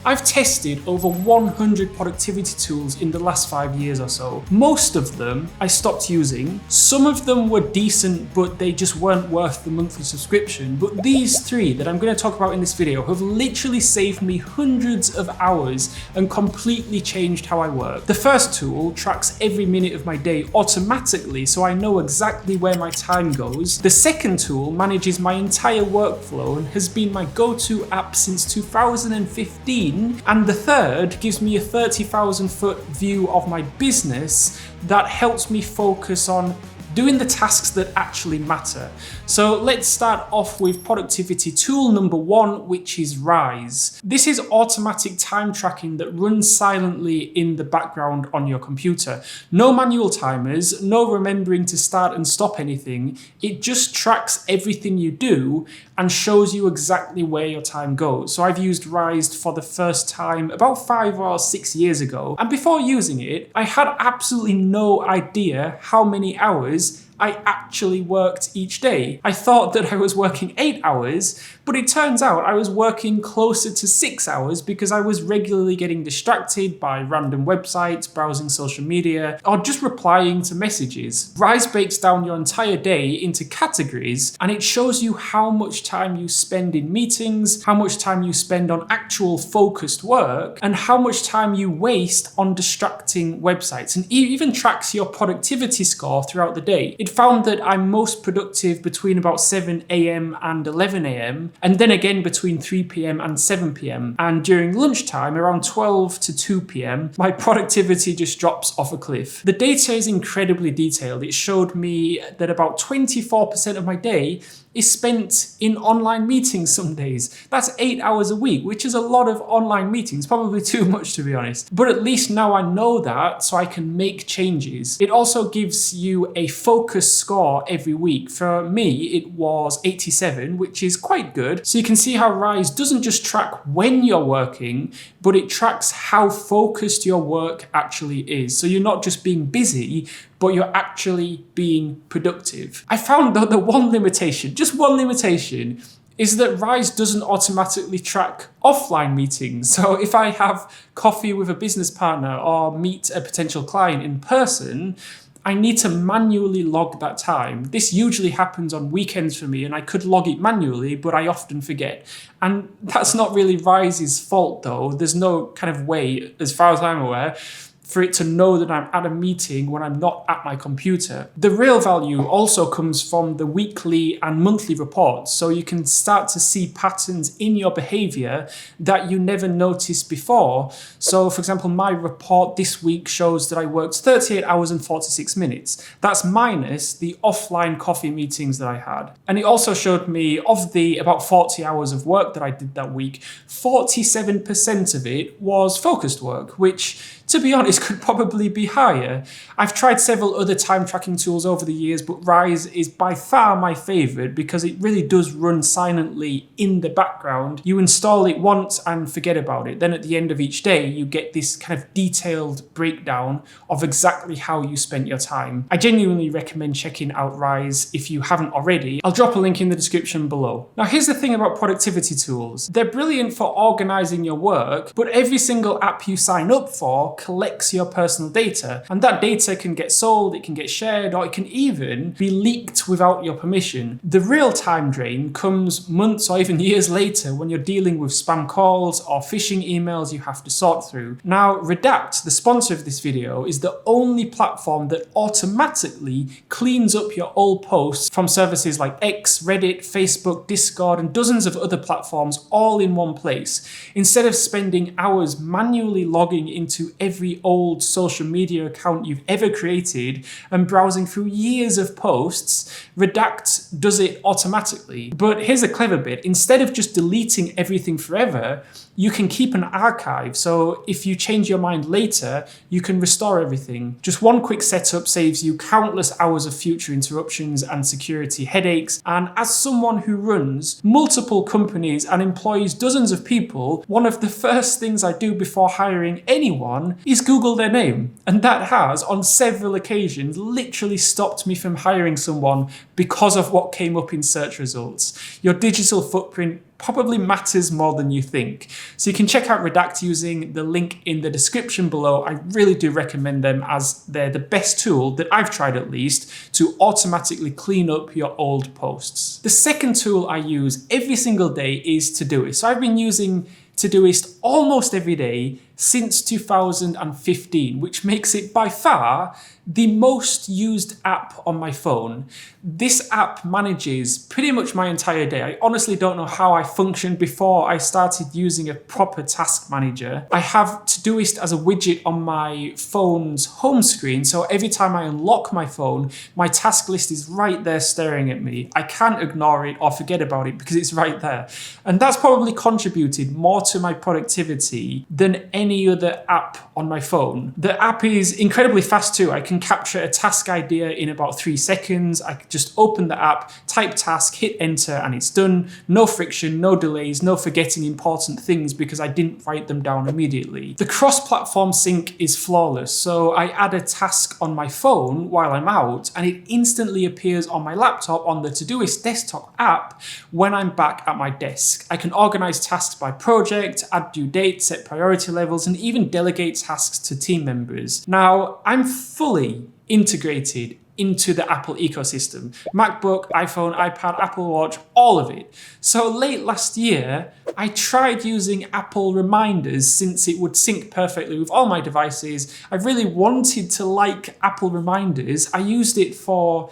I've tested over 100 productivity tools in the last 5 years or so. Most of them I stopped using. Some of them were decent, but they just weren't worth the monthly subscription. But these three that I'm going to talk about in this video have literally saved me hundreds of hours and completely changed how I work. The first tool tracks every minute of my day automatically, so I know exactly where my time goes. The second tool manages my entire workflow and has been my go-to app since 2015. And the third gives me a 30,000-foot view of my business that helps me focus on doing the tasks that actually matter. So let's start off with productivity tool number one, which is Rize. This is automatic time tracking that runs silently in the background on your computer. No manual timers, no remembering to start and stop anything. It just tracks everything you do and shows you exactly where your time goes. So I've used Rize for the first time about 5 or 6 years ago. And before using it, I had absolutely no idea how many hours I actually worked each day. I thought that I was working 8 hours, but it turns out I was working closer to 6 hours because I was regularly getting distracted by random websites, browsing social media, or just replying to messages. Rize breaks down your entire day into categories, and it shows you how much time you spend in meetings, how much time you spend on actual focused work, and how much time you waste on distracting websites, and even tracks your productivity score throughout the day. It found that I'm most productive between about 7 AM and 11 AM, and then again between 3 PM and 7 PM. And during lunchtime, around 12 to 2 PM, my productivity just drops off a cliff. The data is incredibly detailed. It showed me that about 24% of my day is spent in online meetings some days. That's 8 hours a week, which is a lot of online meetings, probably too much to be honest. But at least now I know that, so I can make changes. It also gives you a focus score every week. For me, it was 87, which is quite good. So you can see how Rize doesn't just track when you're working, but it tracks how focused your work actually is. So you're not just being busy, but you're actually being productive. I found though that just one limitation, is that Rize doesn't automatically track offline meetings. So if I have coffee with a business partner or meet a potential client in person, I need to manually log that time. This usually happens on weekends for me, and I could log it manually, but I often forget. And that's not really Rize's fault though. There's no kind of way, as far as I'm aware, for it to know that I'm at a meeting when I'm not at my computer. The real value also comes from the weekly and monthly reports, so you can start to see patterns in your behavior that you never noticed before. So for example, my report this week shows that I worked 38 hours and 46 minutes. That's minus the offline coffee meetings that I had. And it also showed me of the about 40 hours of work that I did that week, 47% of it was focused work, which to be honest, could probably be higher. I've tried several other time tracking tools over the years, but Rize is by far my favorite because it really does run silently in the background. You install it once and forget about it. Then at the end of each day, you get this kind of detailed breakdown of exactly how you spent your time. I genuinely recommend checking out Rize if you haven't already. I'll drop a link in the description below. Now, here's the thing about productivity tools. They're brilliant for organizing your work, but every single app you sign up for collects your personal data, and that data can get sold, it can get shared, or it can even be leaked without your permission. The real time drain comes months or even years later when you're dealing with spam calls or phishing emails you have to sort through. Now, Redact, the sponsor of this video, is the only platform that automatically cleans up your old posts from services like X, Reddit, Facebook, Discord, and dozens of other platforms all in one place. Instead of spending hours manually logging into every old social media account you've ever created and browsing through years of posts, Redact does it automatically. But here's a clever bit. Instead of just deleting everything forever, you can keep an archive. So if you change your mind later, you can restore everything. Just one quick setup saves you countless hours of future interruptions and security headaches. And as someone who runs multiple companies and employs dozens of people, one of the first things I do before hiring anyone is Google Google their name. And that has, on several occasions, literally stopped me from hiring someone because of what came up in search results. Your digital footprint probably matters more than you think. So you can check out Redact using the link in the description below. I really do recommend them, as they're the best tool that I've tried at least to automatically clean up your old posts. The second tool I use every single day is Todoist. So I've been using Todoist almost every day since 2015, which makes it by far the most used app on my phone. This app manages pretty much my entire day. I honestly don't know how I functioned before I started using a proper task manager. I have Todoist as a widget on my phone's home screen, so every time I unlock my phone, my task list is right there staring at me. I can't ignore it or forget about it because it's right there. And that's probably contributed more to my productivity than any other app on my phone. The app is incredibly fast too. I can capture a task idea in about 3 seconds. I can just open the app, type task, hit enter, and it's done. No friction, no delays, no forgetting important things because I didn't write them down immediately. The cross-platform sync is flawless. So I add a task on my phone while I'm out, and it instantly appears on my laptop on the Todoist desktop app when I'm back at my desk. I can organize tasks by project, add due dates, set priority levels, and even delegate tasks to team members. Now, I'm fully integrated into the Apple ecosystem. MacBook, iPhone, iPad, Apple Watch, all of it. So late last year, I tried using Apple reminders since it would sync perfectly with all my devices. I really wanted to like Apple reminders. I used it for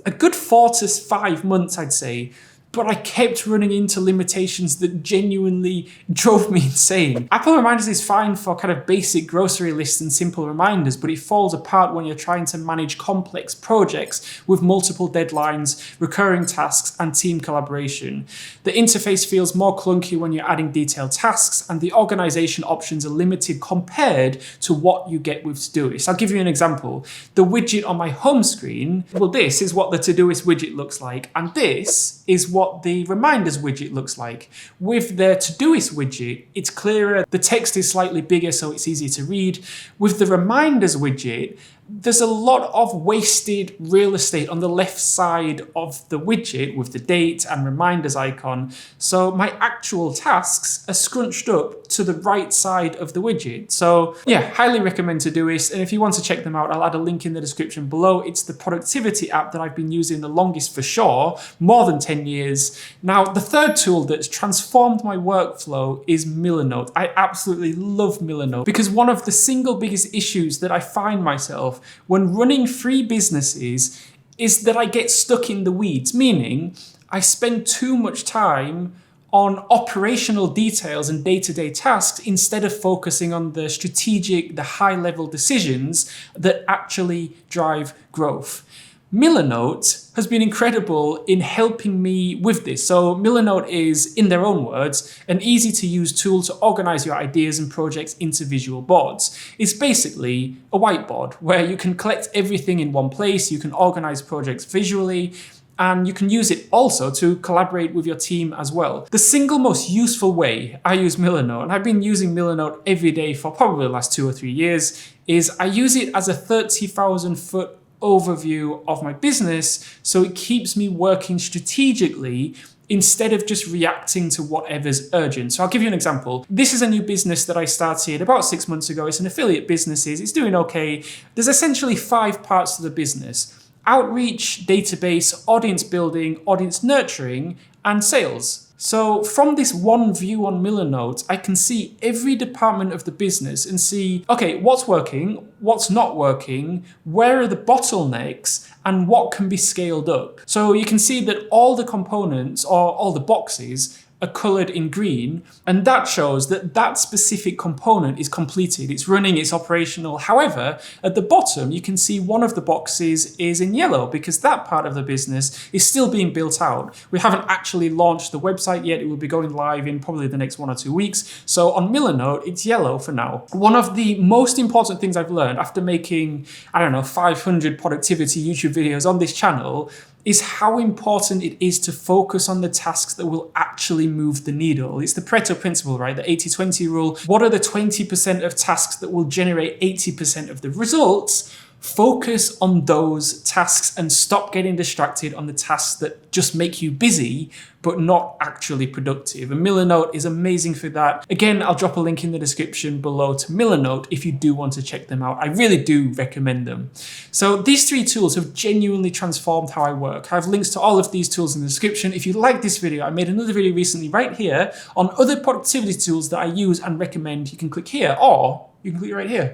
a good 4 to 5 months, I'd say. But I kept running into limitations that genuinely drove me insane. Apple Reminders is fine for kind of basic grocery lists and simple reminders, but it falls apart when you're trying to manage complex projects with multiple deadlines, recurring tasks, and team collaboration. The interface feels more clunky when you're adding detailed tasks, and the organization options are limited compared to what you get with Todoist. I'll give you an example. The widget on my home screen, well, this is what the Todoist widget looks like, and this is what the reminders widget looks like. With the Todoist widget, it's clearer, the text is slightly bigger so it's easier to read. With the reminders widget, there's a lot of wasted real estate on the left side of the widget with the date and reminders icon. So my actual tasks are scrunched up to the right side of the widget. So yeah, highly recommend Todoist. And if you want to check them out, I'll add a link in the description below. It's the productivity app that I've been using the longest for sure, more than 10 years. Now, the third tool that's transformed my workflow is Milanote. I absolutely love Milanote because one of the single biggest issues that I find myself when running free businesses is that I get stuck in the weeds, meaning I spend too much time on operational details and day-to-day tasks instead of focusing on the strategic, the high-level decisions that actually drive growth. Milanote has been incredible in helping me with this. So Milanote is, in their own words, an easy-to-use tool to organize your ideas and projects into visual boards. It's basically a whiteboard where you can collect everything in one place, you can organize projects visually, and you can use it also to collaborate with your team as well. The single most useful way I use Milanote, and I've been using Milanote every day for probably the last 2 or 3 years, is I use it as a 30,000-foot overview of my business, so it keeps me working strategically instead of just reacting to whatever's urgent. So I'll give you an example. This is a new business that I started about 6 months ago. It's an affiliate business. It's doing okay. There's essentially 5 parts to the business: outreach, database, audience building, audience nurturing, and sales. So from this one view on Milanote, I can see every department of the business and see, okay, what's working, what's not working, where are the bottlenecks, and what can be scaled up. So you can see that all the components or all the boxes are colored in green, and that shows that that specific component is completed. It's running, it's operational. However, at the bottom, you can see one of the boxes is in yellow because that part of the business is still being built out. We haven't actually launched the website yet. It will be going live in probably the next 1 or 2 weeks. So on Milanote, it's yellow for now. One of the most important things I've learned after making, 500 productivity YouTube videos on this channel is how important it is to focus on the tasks that will actually move the needle. It's the Pareto principle, right? The 80-20 rule. What are the 20% of tasks that will generate 80% of the results? Focus on those tasks and stop getting distracted on the tasks that just make you busy but not actually productive. And Milanote is amazing for that. Again, I'll drop a link in the description below to Milanote if you do want to check them out. I really do recommend them. So these 3 tools have genuinely transformed how I work. I have links to all of these tools in the description. If you like this video, I made another video recently right here on other productivity tools that I use and recommend. You can click here, or you can click right here.